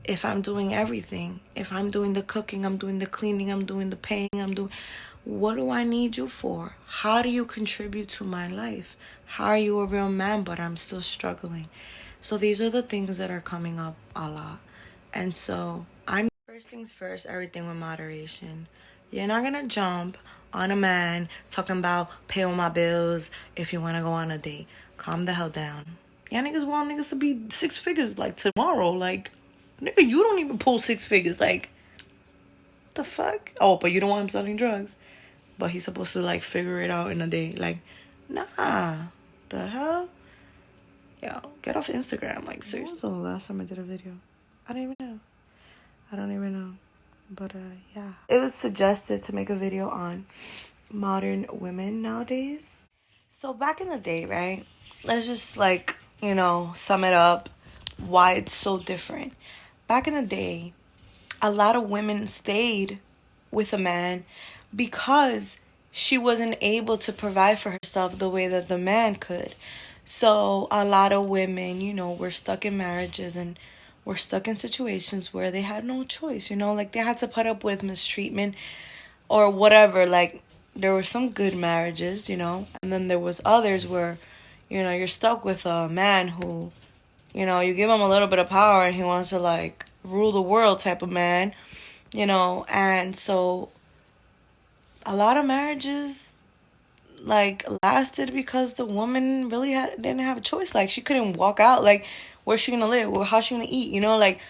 if I'm doing everything, if I'm doing the cooking, I'm doing the cleaning, I'm doing the paying, what do I need you for? How do you contribute to my life? How are you a real man, but I'm still struggling? So these are the things that are coming up a lot. And so first things first, everything with moderation. You're not gonna jump on a man talking about pay all my bills if you wanna go on a date. Calm the hell down. Y'all niggas want niggas to be 6 figures like tomorrow. Like, nigga, you don't even pull 6 figures. Like, what the fuck? Oh, but you don't want him selling drugs. But he's supposed to like figure it out in a day. Like, nah. The hell? Yo, get off Instagram. Like, seriously. When was the last time I did a video? I don't even know. But yeah. It was suggested to make a video on modern women nowadays. So back in the day, right? Let's just like, sum it up why it's so different. Back in the day, a lot of women stayed with a man because she wasn't able to provide for herself the way that the man could. So a lot of women, were stuck in marriages and were stuck in situations where they had no choice, like they had to put up with mistreatment or whatever. Like, there were some good marriages, and then there was others where, you're stuck with a man who, you give him a little bit of power and he wants to like rule the world type of man, and so a lot of marriages like lasted because the woman really didn't have a choice. Like, she couldn't walk out. Like, where's she gonna live? How's she gonna eat? Like,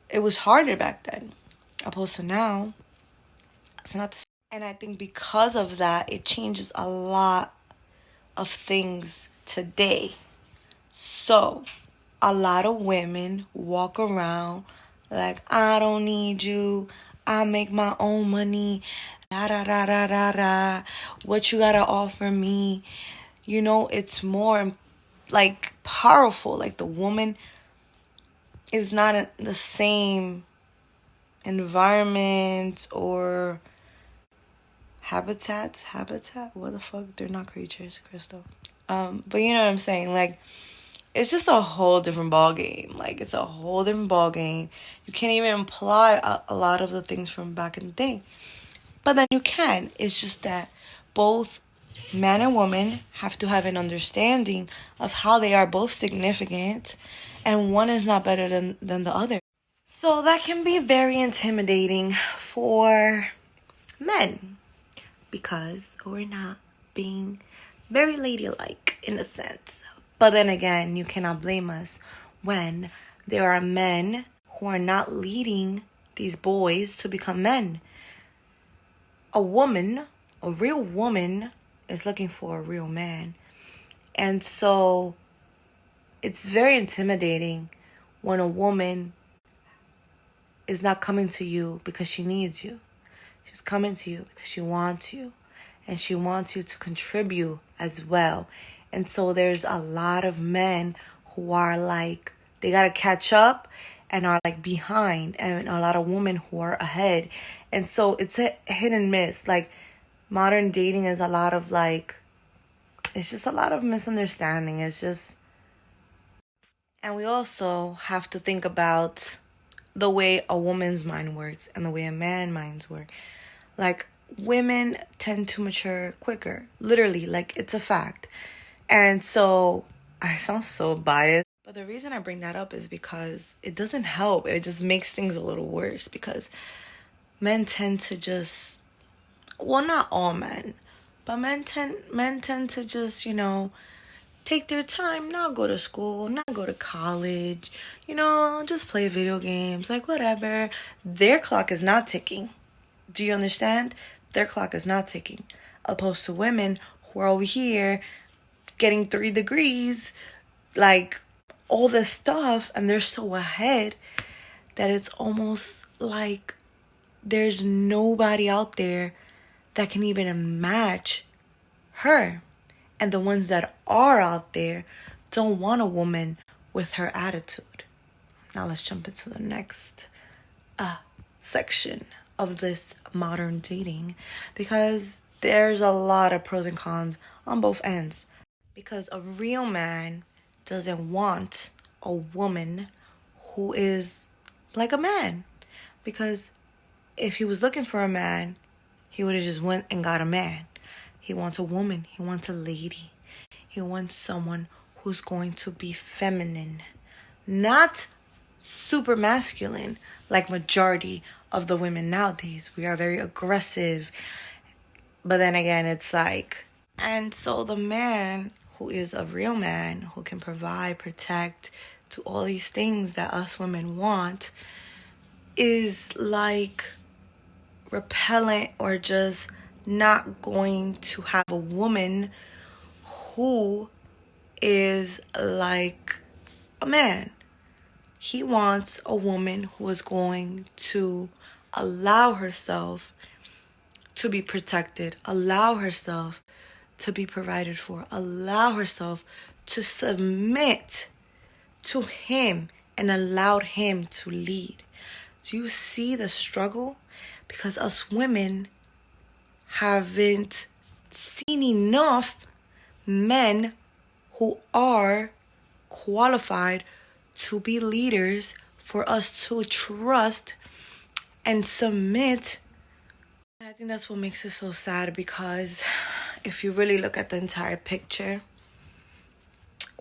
it was harder back then opposed to now. It's not the same. And I think because of that, it changes a lot of things today. So a lot of women walk around like, I don't need you, I make my own money, da da da da da da, what you gotta offer me? It's more like powerful. Like, the woman is not in the same environment or habitat, what the fuck, they're not creatures, Crystal. But you know what I'm saying. Like, it's just a whole different ball game. Like, it's a whole different ball game. You can't even apply a lot of the things from back in the day, but then you can. It's just that both man and woman have to have an understanding of how they are both significant, and one is not better than the other. So that can be very intimidating for men because we're not being very ladylike in a sense. But then again, you cannot blame us when there are men who are not leading these boys to become men. A real woman is looking for a real man. And so it's very intimidating when a woman is not coming to you because she needs you. She's coming to you because she wants you. And she wants you to contribute as well. And so there's a lot of men who are like, they got to catch up and are like behind. And a lot of women who are ahead. And so it's a hit and miss. Like, modern dating is a lot of like, it's just a lot of misunderstanding. It's just, and we also have to think about the way a woman's mind works and the way a man's minds work. Like, women tend to mature quicker. Literally, like, it's a fact. And so, I sound so biased. But the reason I bring that up is because it doesn't help. It just makes things a little worse because men tend to just, well, not all men, but men tend to just, take their time, not go to school, not go to college, just play video games, like whatever. Their clock is not ticking. Do you understand? Their clock is not ticking. Opposed to women who are over here getting 3 degrees, like all this stuff, and they're so ahead that it's almost like there's nobody out there that can even match her. And the ones that are out there don't want a woman with her attitude. Now let's jump into the next section of this modern dating, because there's a lot of pros and cons on both ends. Because a real man doesn't want a woman who is like a man. Because if he was looking for a man, he would have just went and got a man. He wants a woman. He wants a lady. He wants someone who's going to be feminine, not super masculine like majority of the women nowadays. We are very aggressive. But then again, it's like, and so the man who is a real man, who can provide, protect, to all these things that us women want, is like repellent or just not going to have a woman who is like a man. He wants a woman who is going to allow herself to be protected, allow herself to be provided for, allow herself to submit to him and allow him to lead. Do you see the struggle? Because us women haven't seen enough men who are qualified to be leaders for us to trust and submit. I think that's what makes it so sad, because if you really look at the entire picture,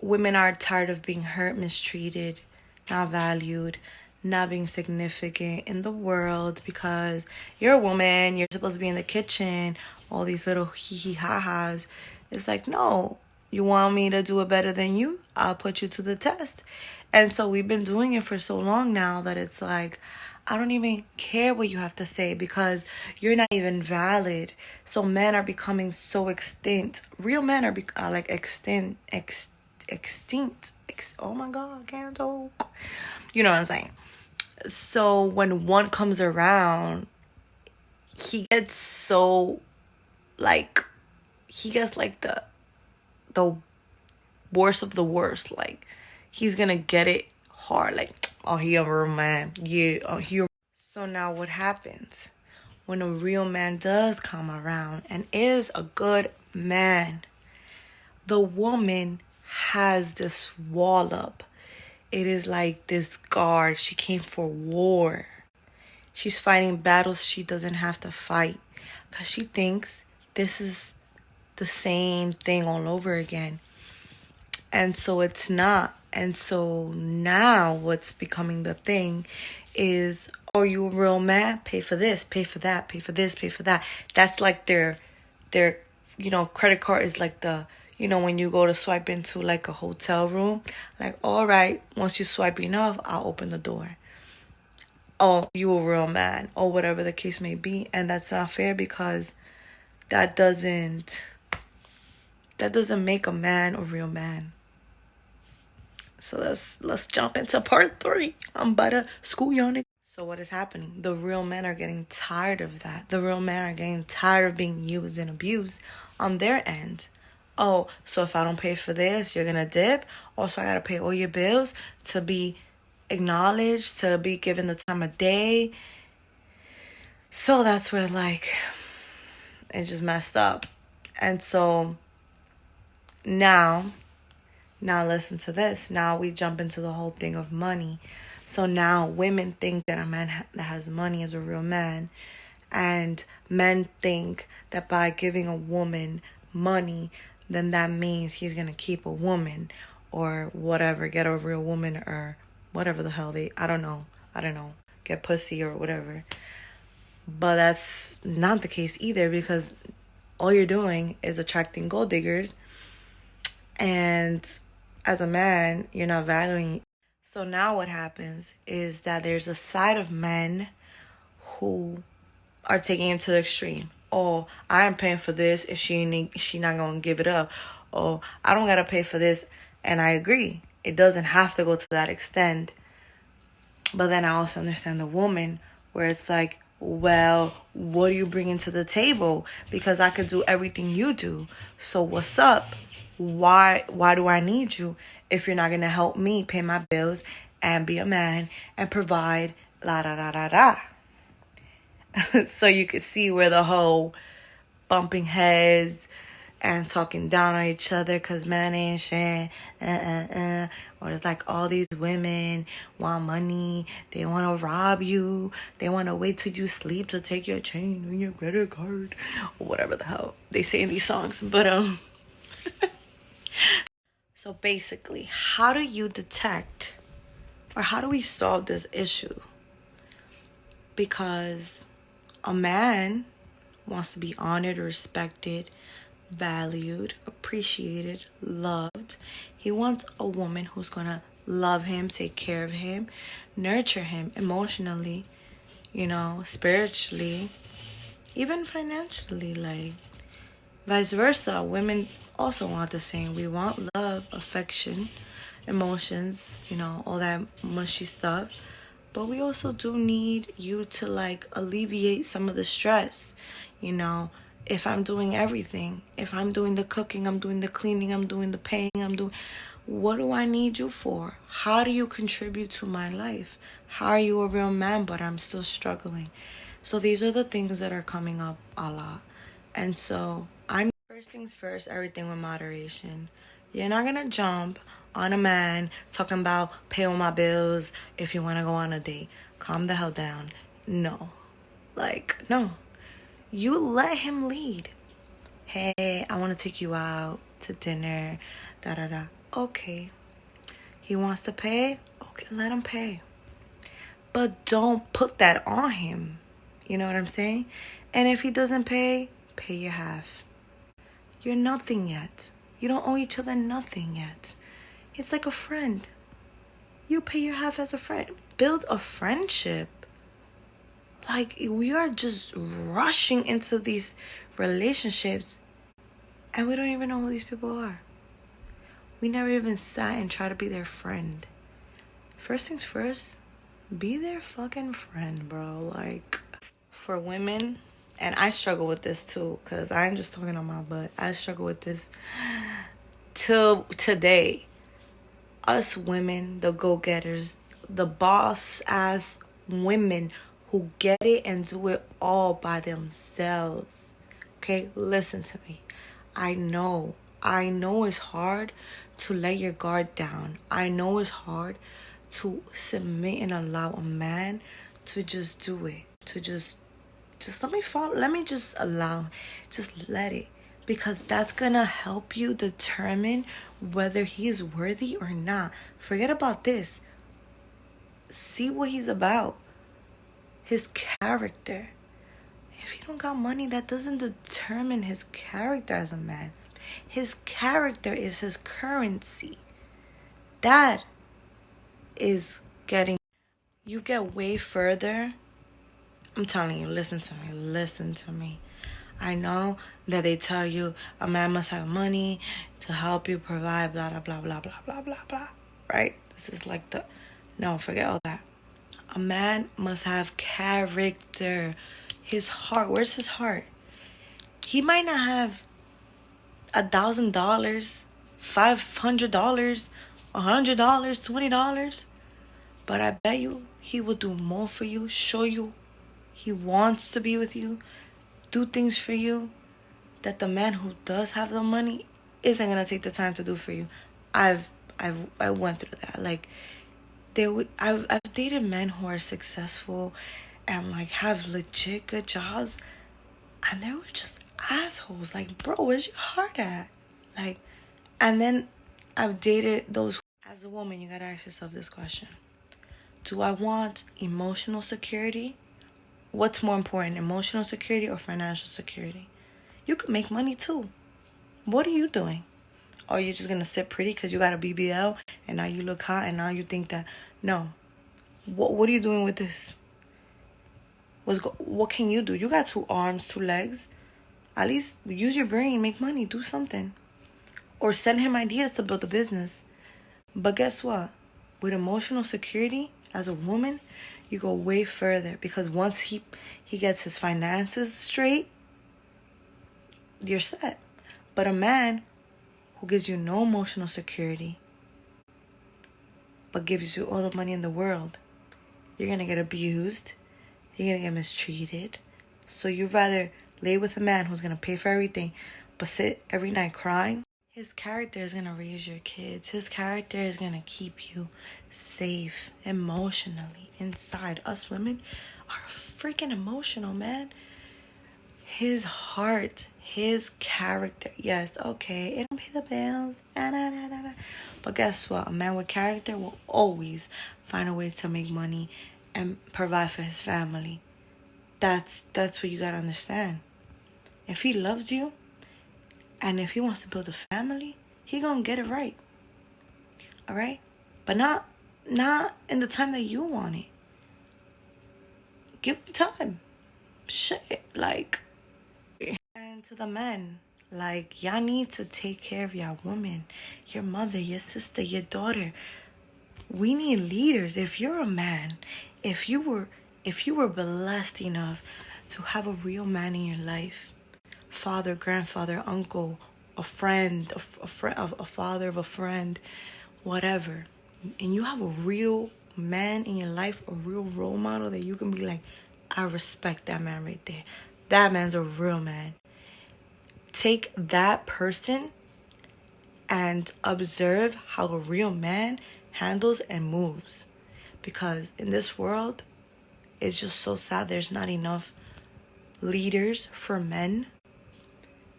women are tired of being hurt, mistreated, not valued, not being significant in the world, because you're a woman, you're supposed to be in the kitchen, all these little hee ha-has. It's like, no, you want me to do it better than you? I'll put you to the test. And so we've been doing it for so long now that it's like, I don't even care what you have to say, because you're not even valid. So men are becoming so extinct. Real men are like extinct. Oh my God, I can't talk. You know what I'm saying? So when one comes around, he gets so like, he gets like the worst of the worst. Like, he's gonna get it hard. Like, oh, he a real man. Yeah, oh, he. So now what happens when a real man does come around and is a good man? The woman has this wall up. It is like this guard. She came for war. She's fighting battles she doesn't have to fight, because she thinks this is the same thing all over again. And so it's not. And so now what's becoming the thing is, oh, you a real man? Pay for this, pay for that, pay for this, pay for that. That's like their credit card is like the, when you go to swipe into like a hotel room, like, all right, once you swipe enough, I'll open the door. Oh, you a real man, or whatever the case may be. And that's not fair, because that doesn't make a man a real man. So let's jump into part 3. I'm about to school y'all niggas. So what is happening? The real men are getting tired of that. The real men are getting tired of being used and abused on their end. Oh, so if I don't pay for this, you're gonna dip? Also, I gotta pay all your bills to be acknowledged, to be given the time of day. So that's where, like, it just messed up. And so now listen to this. Now we jump into the whole thing of money. So now women think that a man that has money is a real man. And men think that by giving a woman money, then that means he's going to keep a woman or whatever, get a real woman or whatever the hell I don't know, get pussy or whatever. But that's not the case either, because all you're doing is attracting gold diggers. And as a man, you're not valuing. So now what happens is that there's a side of men who are taking it to the extreme. Oh, I am paying for this if she not gonna give it up. Oh, I don't gotta pay for this. And I agree, it doesn't have to go to that extent. But then I also understand the woman, where it's like, well, what are you bringing to the table? Because I could do everything you do. So what's up? Why do I need you if you're not going to help me pay my bills and be a man and provide la da da da da? So you could see where the whole bumping heads, and talking down on each other because man ain't shit. Or it's like all these women want money. They want to rob you. They want to wait till you sleep to take your chain and your credit card. Or whatever the hell they say in these songs. But, so basically, how do you detect or how do we solve this issue? Because a man wants to be honored, respected, valued, appreciated, loved. He wants a woman who's gonna love him, take care of him, nurture him emotionally, spiritually, even financially, like vice versa. Women also want the same. We want love, affection, emotions, all that mushy stuff. But we also do need you to like alleviate some of the stress, if I'm doing everything, if I'm doing the cooking, I'm doing the cleaning, I'm doing the paying, what do I need you for? How do you contribute to my life? How are you a real man, but I'm still struggling? So these are the things that are coming up a lot. And so first things first, everything with moderation. You're not going to jump on a man talking about pay all my bills if you want to go on a date. Calm the hell down. No. No. You let him lead. Hey, I want to take you out to dinner. Da-da-da. Okay. He wants to pay? Okay, let him pay. But don't put that on him. You know what I'm saying? And if he doesn't pay your half. You're nothing yet. You don't owe each other nothing yet. It's like a friend. You pay your half as a friend. Build a friendship. Like, we are just rushing into these relationships and we don't even know who these people are. We never even sat and tried to be their friend. First things first, be their fucking friend, bro. Like, for women, and I struggle with this too, because I'm just talking on my butt. I struggle with this till today. Us women, the go-getters, the boss-ass women who get it and do it all by themselves. Okay, listen to me. I know it's hard to let your guard down. I know it's hard to submit and allow a man to just do it. To just let me fall. Let me just let it. Because that's going to help you determine whether he is worthy or not. Forget about this. See what he's about. His character. If he don't got money, that doesn't determine his character as a man. His character is his currency. That is getting... You get way further. I'm telling you, listen to me. I know that they tell you a man must have money to help you provide, blah, blah, blah, blah, blah, blah, blah, blah. Right? This is like no, forget all that. A man must have character. His heart. Where's his heart? He might not have $1,000, $500, $100, $20, but I bet you he will do more for you, show you he wants to be with you, do things for you that the man who does have the money isn't gonna take the time to do for you. I went through that. Like, I've dated men who are successful and like have legit good jobs, and they were just assholes. Like, bro, where's your heart at? Like, and then I've dated those. As a woman, you gotta ask yourself this question: do I want emotional security? What's more important, emotional security or financial security? You can make money too. What are you doing? Or are you just gonna sit pretty because you got a BBL and now you look hot and now you think that? No. What are you doing with this? What can you do? You got 2 arms, 2 legs. At least use your brain, make money, do something. Or send him ideas to build a business. But guess what? With emotional security, as a woman, you go way further. Because once he gets his finances straight, you're set. But a man who gives you no emotional security, but gives you all the money in the world, you're going to get abused. You're going to get mistreated. So you'd rather lay with a man who's going to pay for everything, but sit every night crying, his character is going to raise your kids. His character is going to keep you safe emotionally inside. Us women are freaking emotional, man. His heart, his character. Yes, okay, it don't pay the bills. But guess what? A man with character will always find a way to make money and provide for his family. That's what you gotta understand. If he loves you and if he wants to build a family, he gonna get it right. All right? But not in the time that you want it. Give him time. Shit, like. And to the men, like, y'all need to take care of y'all woman, your mother, your sister, your daughter. We need leaders. If you're a man, if you were blessed enough to have a real man in your life, father, grandfather, uncle, a friend, a father of a friend, whatever, and you have a real man in your life, a real role model that you can be like, I respect that man right there. That man's a real man. Take that person and observe how a real man handles and moves. Because in this world, it's just so sad there's not enough leaders for men.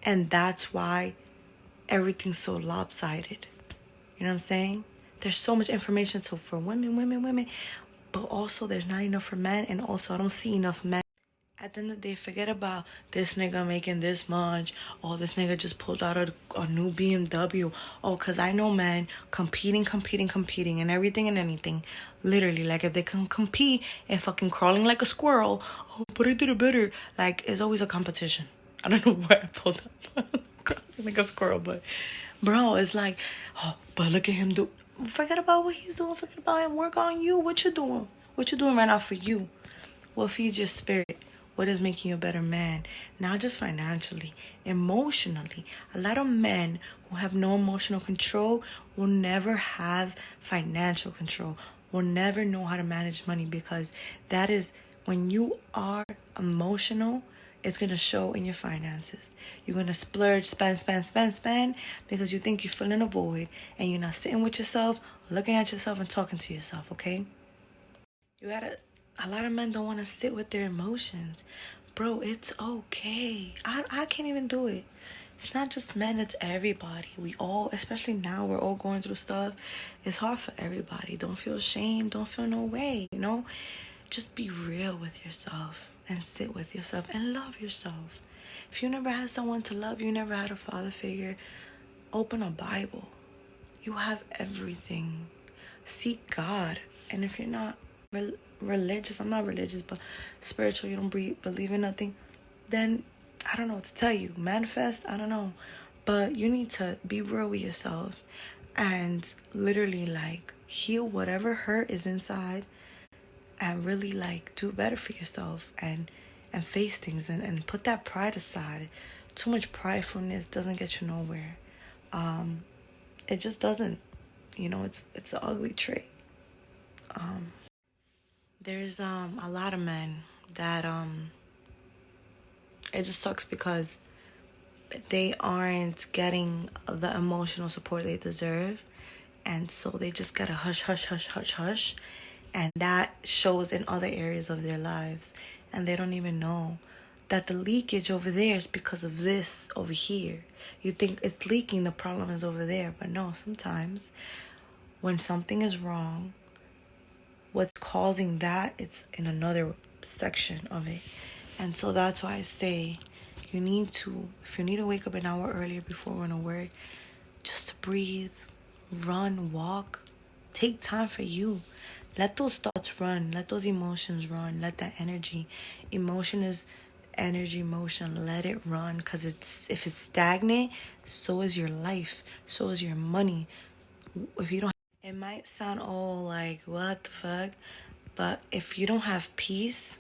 And that's why everything's so lopsided. You know what I'm saying? There's so much information for women. But also there's not enough for men. And also I don't see enough men. At the end of the day, forget about this nigga making this much. Oh, this nigga just pulled out a new BMW. Oh, because I know men competing and everything and anything. Literally, like if they can compete and fucking crawling like a squirrel. Oh, but I did it better. Like, it's always a competition. I don't know where I pulled up. Like a squirrel, but bro, it's like, oh, but look at him do. Forget about what he's doing. Forget about him. Work on you. What you doing? What you doing right now for you? What feeds your spirit? What is making you a better man? Not just financially, emotionally. A lot of men who have no emotional control will never have financial control, will never know how to manage money, because that is when you are emotional, it's going to show in your finances. You're going to splurge, spend because you think you're filling a void and you're not sitting with yourself, looking at yourself and talking to yourself, okay? A lot of men don't want to sit with their emotions. Bro, it's okay. I can't even do it. It's not just men, it's everybody. We all, especially now, we're all going through stuff. It's hard for everybody. Don't feel ashamed. Don't feel no way, you know? Just be real with yourself and sit with yourself and love yourself. If you never had someone to love, you never had a father figure, open a Bible. You have everything. Seek God. And if you're not religious, I'm not religious, but spiritual, you don't believe in nothing, then I don't know what to tell you. Manifest, I don't know. But you need to be real with yourself and literally like heal whatever hurt is inside and really like do better for yourself and face things and put that pride aside. Too much pridefulness doesn't get you nowhere. It just doesn't. You know, it's an ugly trait. There's a lot of men that it just sucks because they aren't getting the emotional support they deserve, and so they just gotta hush, and that shows in other areas of their lives, and they don't even know that the leakage over there is because of this over here. You think it's leaking, the problem is over there, but no, sometimes when something is wrong, what's causing that, it's in another section of it. And so that's why I say if you need to wake up an hour earlier before going to work, just breathe, run, walk, take time for you. Let those thoughts run, let those emotions run, let that energy, emotion is energy, motion, let it run, because if it's stagnant, so is your life, so is your money. If you don't, it might sound all like what the fuck, but if you don't have peace,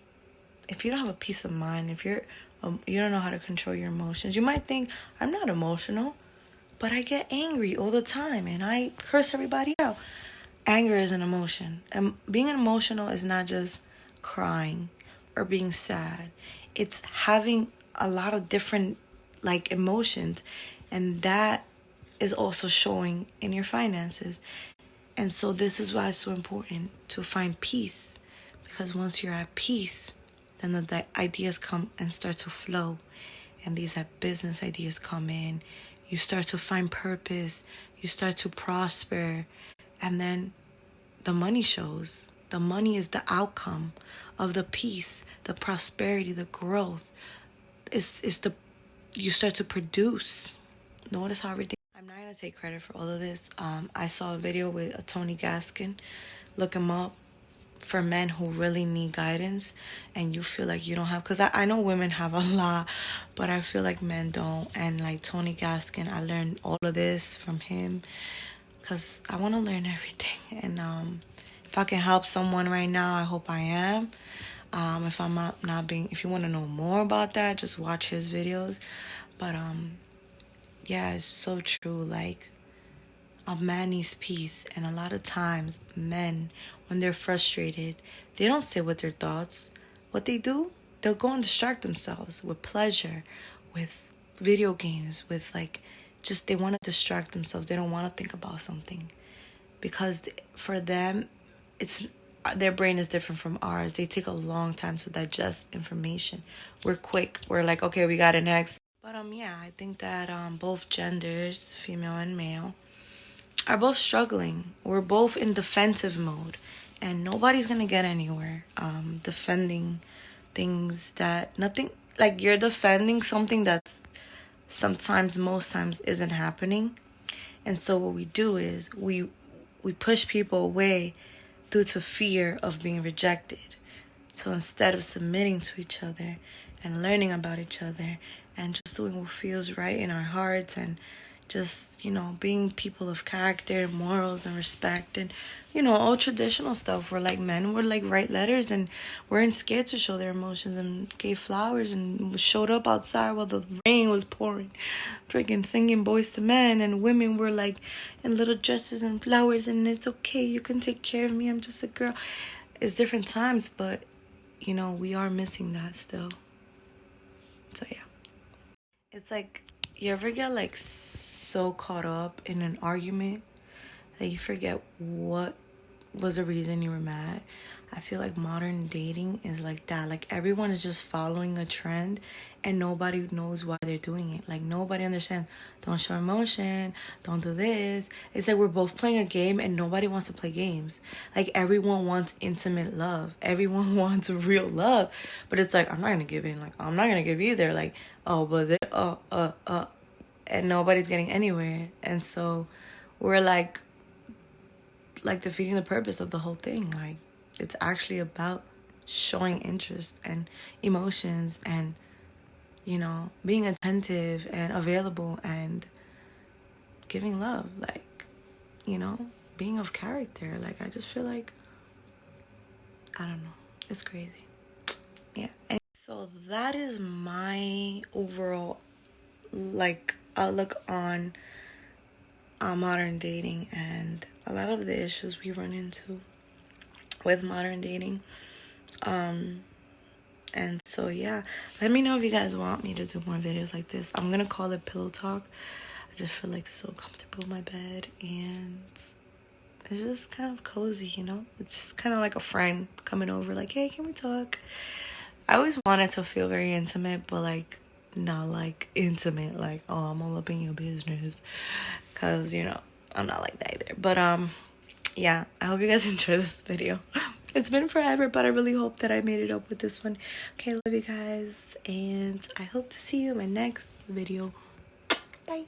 if you don't have a peace of mind, if you don't know how to control your emotions, you might think I'm not emotional, but I get angry all the time and I curse everybody out. Anger is an emotion, and being emotional is not just crying or being sad. It's having a lot of different like emotions, and that is also showing in your finances. And so this is why it's so important to find peace, because once you're at peace, then the ideas come and start to flow, and these business ideas come in. You start to find purpose, you start to prosper, and then the money shows. The money is the outcome of the peace, the prosperity, the growth. You start to produce. Notice how everything. I'm not gonna take credit for all of this. I saw a video with Tony Gaskin. Look him up, for men who really need guidance and you feel like you don't have, because I know women have a lot, but I feel like men don't. And like Tony Gaskin, I learned all of this from him because I want to learn everything. And if I can help someone right now, I hope I am. If I'm not being, if you want to know more about that, just watch his videos. But yeah, it's so true. Like, a man needs peace, and a lot of times men, when they're frustrated, they don't sit with their thoughts. What they do, they'll go and distract themselves with pleasure, with video games, with like, just they want to distract themselves. They don't want to think about something, because for them, it's their brain is different from ours. They take a long time to digest information. We're quick. We're like, okay, we got it next. But yeah, I think that both genders, female and male, are both struggling. We're both in defensive mode, and nobody's gonna get anywhere defending things that nothing, like, you're defending something that's sometimes, most times, isn't happening. And so what we do is we push people away due to fear of being rejected. So instead of submitting to each other and learning about each other and just doing what feels right in our hearts, and just, being people of character, morals, and respect, and, all traditional stuff. We're like men would like write letters and weren't scared to show their emotions, and gave flowers and showed up outside while the rain was pouring, freaking singing Boys to Men, and women were like in little dresses and flowers, and it's okay, you can take care of me, I'm just a girl. It's different times, but, we are missing that still. So yeah. It's like, you ever get like so caught up in an argument that you forget what was the reason you were mad? I feel like modern dating is like that. Like, everyone is just following a trend and nobody knows why they're doing it. Like, nobody understands. Don't show emotion. Don't do this. It's like we're both playing a game and nobody wants to play games. Like, everyone wants intimate love. Everyone wants real love. But it's like, I'm not going to give in. Like, I'm not going to give either. Like, oh, but and nobody's getting anywhere. And so we're like defeating the purpose of the whole thing. Like, it's actually about showing interest and emotions and, being attentive and available and giving love. Like, being of character. Like, I just feel like, I don't know. It's crazy. Yeah. And so that is my overall, like, outlook on modern dating and a lot of the issues we run into with modern dating. And so yeah, let me know if you guys want me to do more videos like this. I'm gonna call it Pillow Talk. I just feel like so comfortable in my bed, and it's just kind of cozy, it's just kind of like a friend coming over, like, hey, can we talk? I always wanted to feel very intimate, but like not like intimate, like, oh, I'm all up in your business, because I'm not like that either. But yeah, I hope you guys enjoy this video. It's been forever, but I really hope that I made it up with this one. Okay, love you guys, and I hope to see you in my next video. Bye.